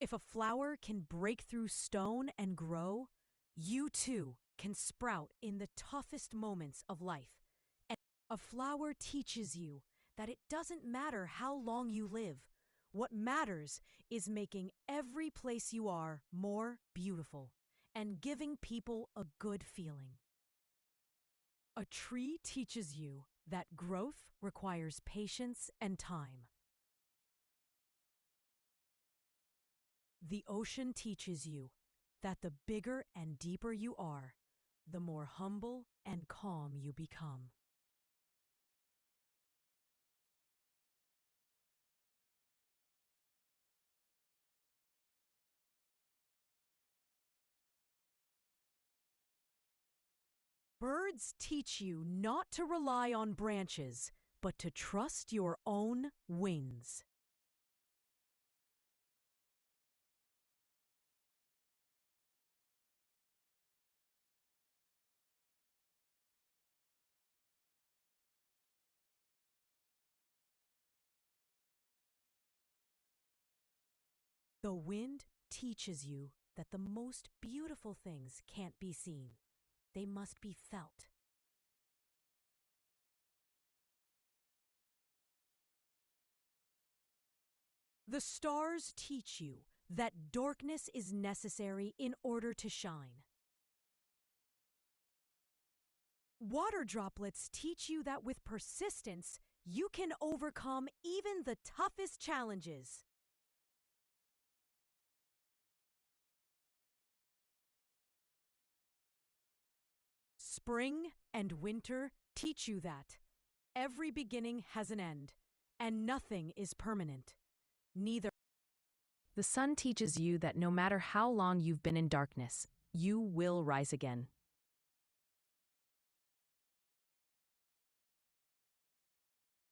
If a flower can break through stone and grow, you too can sprout in the toughest moments of life. And a flower teaches you that it doesn't matter how long you live. What matters is making every place you are more beautiful and giving people a good feeling. A tree teaches you that growth requires patience and time. The ocean teaches you that the bigger and deeper you are, the more humble and calm you become. Birds teach you not to rely on branches, but to trust your own wings. The wind teaches you that the most beautiful things can't be seen. They must be felt. The stars teach you that darkness is necessary in order to shine. Water droplets teach you that with persistence, you can overcome even the toughest challenges. Spring and winter teach you that every beginning has an end, and nothing is permanent. Neither. The sun teaches you that no matter how long you've been in darkness, you will rise again.